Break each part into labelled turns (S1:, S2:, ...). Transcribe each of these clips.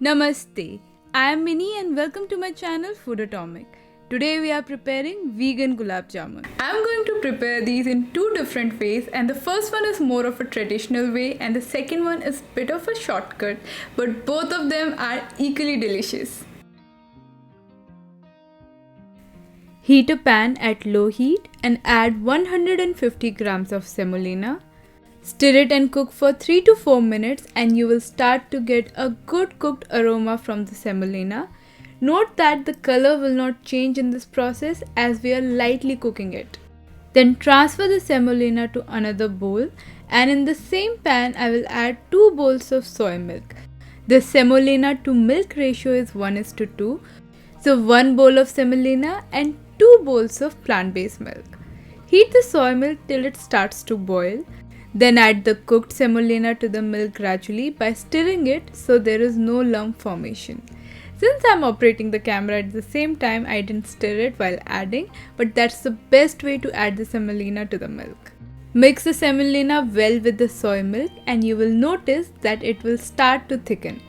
S1: Namaste, I am Mini and welcome to my channel Foodotomic. Today we are preparing Vegan Gulab Jamun. I am going to prepare these in two different ways, and the first one is more of a traditional way and the second one is a bit of a shortcut, but both of them are equally delicious. Heat a pan at low heat and add 150 grams of semolina. Stir it and cook for 3 to 4 minutes and you will start to get a good cooked aroma from the semolina. Note that the color will not change in this process as we are lightly cooking it. Then transfer the semolina to another bowl and in the same pan I will add 2 bowls of soy milk. The semolina to milk ratio is 1:2. So 1 bowl of semolina and 2 bowls of plant-based milk. Heat the soy milk till it starts to boil. Then add the cooked semolina to the milk gradually by stirring it so there is no lump formation. Since I am operating the camera at the same time, I didn't stir it while adding, but that's the best way to add the semolina to the milk. Mix the semolina well with the soy milk and you will notice that it will start to thicken.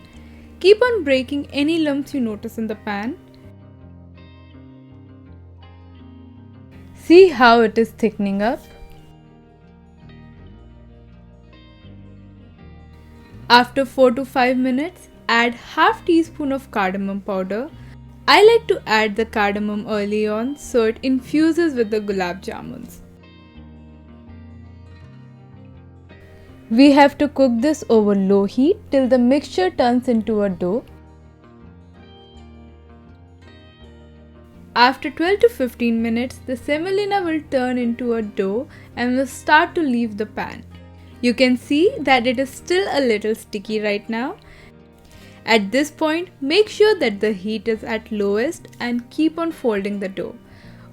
S1: Keep on breaking any lumps you notice in the pan. See how it is thickening up. After 4 to 5 minutes, add half teaspoon of cardamom powder. I like to add the cardamom early on so it infuses with the gulab jamuns. We have to cook this over low heat till the mixture turns into a dough. After 12 to 15 minutes, the semolina will turn into a dough and will start to leave the pan. You can see that it is still a little sticky right now. At this point, make sure that the heat is at lowest and keep on folding the dough.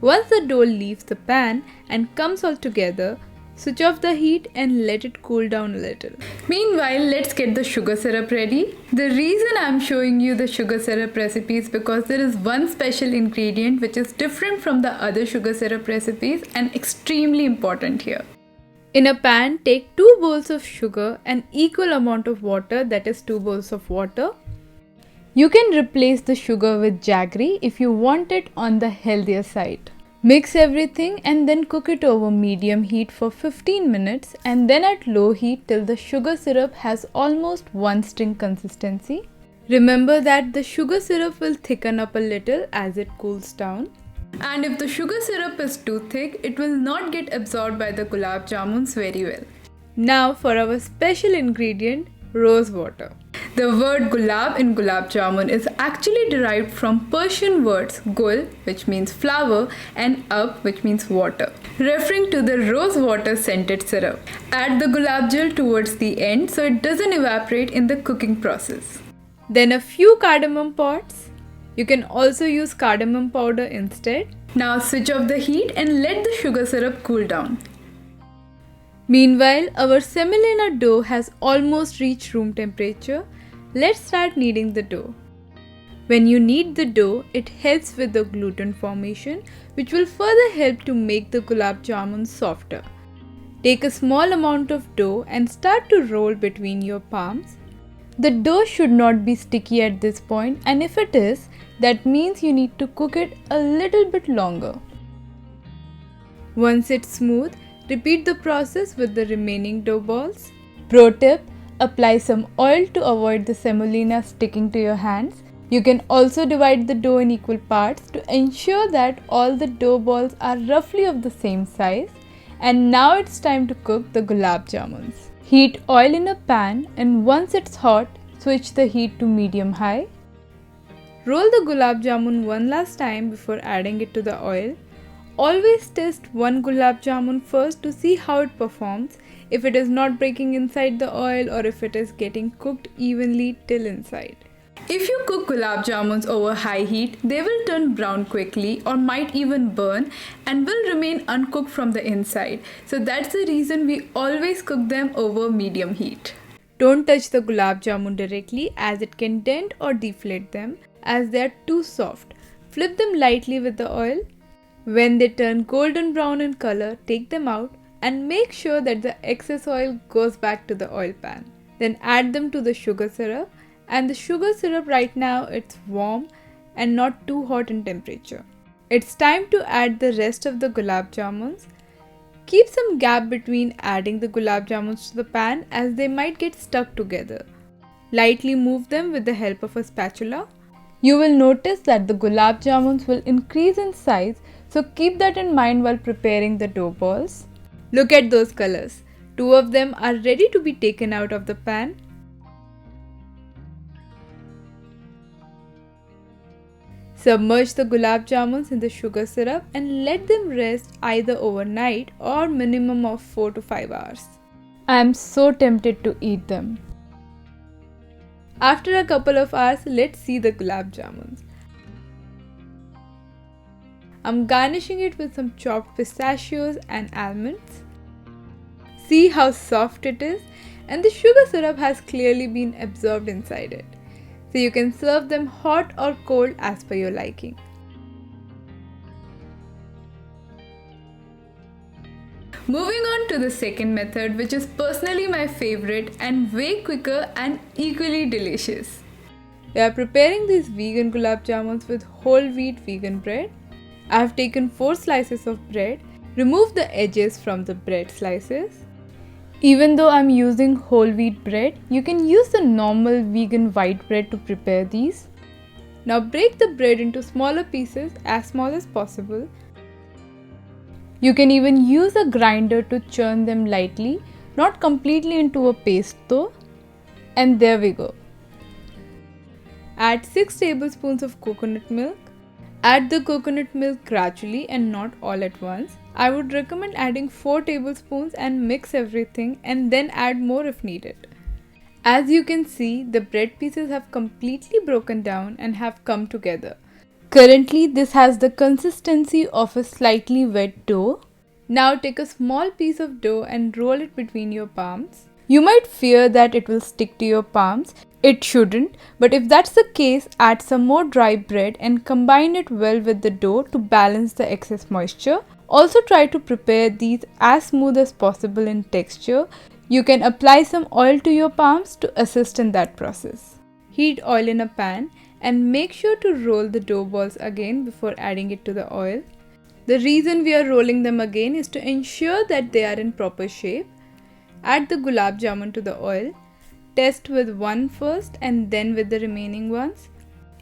S1: Once the dough leaves the pan and comes all together, switch off the heat and let it cool down a little. Meanwhile, let's get the sugar syrup ready. The reason I am showing you the sugar syrup recipe is because there is one special ingredient which is different from the other sugar syrup recipes and extremely important here. In a pan, take 2 bowls of sugar and equal amount of water, that is 2 bowls of water. You can replace the sugar with jaggery if you want it on the healthier side. Mix everything and then cook it over medium heat for 15 minutes and then at low heat till the sugar syrup has almost one string consistency. Remember that the sugar syrup will thicken up a little as it cools down. And if the sugar syrup is too thick, it will not get absorbed by the gulab jamuns very well. Now for our special ingredient, rose water. The word gulab in gulab jamun is actually derived from Persian words gul, which means flower, and ab, which means water, referring to the rose water scented syrup. Add the gulab jal towards the end so it doesn't evaporate in the cooking process. Then a few cardamom pods. You can also use cardamom powder instead. Now switch off the heat and let the sugar syrup cool down. Meanwhile, our semolina dough has almost reached room temperature. Let's start kneading the dough. When you knead the dough, it helps with the gluten formation, which will further help to make the gulab jamun softer. Take a small amount of dough and start to roll between your palms. The dough should not be sticky at this point, and if it is, that means you need to cook it a little bit longer. Once it's smooth, repeat the process with the remaining dough balls. Pro tip: apply some oil to avoid the semolina sticking to your hands. You can also divide the dough in equal parts to ensure that all the dough balls are roughly of the same size. And now it's time to cook the gulab jamuns. Heat oil in a pan and once it's hot, switch the heat to medium-high. Roll the gulab jamun one last time before adding it to the oil. Always test one gulab jamun first to see how it performs, if it is not breaking inside the oil or if it is getting cooked evenly till inside. If you cook gulab jamuns over high heat, they will turn brown quickly or might even burn and will remain uncooked from the inside. So that's the reason we always cook them over medium heat. Don't touch the gulab jamun directly as it can dent or deflate them as they are too soft. Flip them lightly with the oil. When they turn golden brown in color, take them out and make sure that the excess oil goes back to the oil pan. Then add them to the sugar syrup And the sugar syrup right now, it's warm and not too hot in temperature. It's time to add the rest of the gulab jamuns. Keep some gap between adding the gulab jamuns to the pan as they might get stuck together. Lightly move them with the help of a spatula. You will notice that the gulab jamuns will increase in size, so keep that in mind while preparing the dough balls. Look at those colors. 2 of them are ready to be taken out of the pan. Submerge the gulab jamuns in the sugar syrup and let them rest either overnight or minimum of 4 to 5 hours. I am so tempted to eat them. After a couple of hours, let's see the gulab jamuns. I'm garnishing it with some chopped pistachios and almonds. See how soft it is, and the sugar syrup has clearly been absorbed inside it. So you can serve them hot or cold as per your liking. Moving on to the second method, which is personally my favorite and way quicker and equally delicious. We are preparing these vegan gulab jamuns with whole wheat vegan bread. I have taken 4 slices of bread. Remove the edges from the bread slices. Even though I'm using whole wheat bread, you can use the normal vegan white bread to prepare these. Now break the bread into smaller pieces, as small as possible. You can even use a grinder to churn them lightly, not completely into a paste though. And there we go. Add 6 tablespoons of coconut milk. Add the coconut milk gradually and not all at once. I would recommend adding 4 tablespoons and mix everything and then add more if needed. As you can see, the bread pieces have completely broken down and have come together. Currently, this has the consistency of a slightly wet dough. Now take a small piece of dough and roll it between your palms. You might fear that it will stick to your palms. It shouldn't, but if that's the case, add some more dry bread and combine it well with the dough to balance the excess moisture. Also try to prepare these as smooth as possible in texture. You can apply some oil to your palms to assist in that process. Heat oil in a pan and make sure to roll the dough balls again before adding it to the oil. The reason we are rolling them again is to ensure that they are in proper shape. Add the gulab jamun to the oil. Test with one first and then with the remaining ones.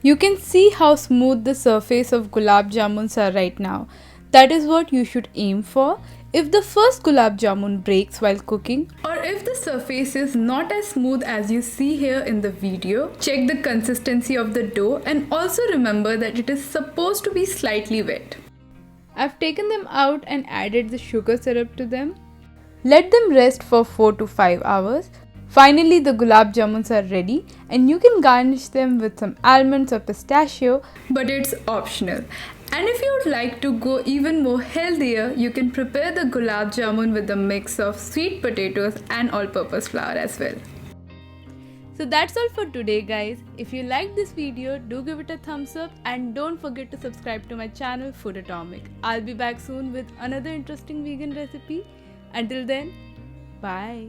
S1: You can see how smooth the surface of gulab jamuns are right now. That is what you should aim for. If the first gulab jamun breaks while cooking, or if the surface is not as smooth as you see here in the video, check the consistency of the dough and also remember that it is supposed to be slightly wet. I've taken them out and added the sugar syrup to them. Let them rest for 4 to 5 hours. Finally, the gulab jamuns are ready and you can garnish them with some almonds or pistachio, but it's optional. And if you would like to go even more healthier, you can prepare the gulab jamun with a mix of sweet potatoes and all-purpose flour as well. So that's all for today guys. If you liked this video, do give it a thumbs up and don't forget to subscribe to my channel Foodotomic. I'll be back soon with another interesting vegan recipe. Until then, bye.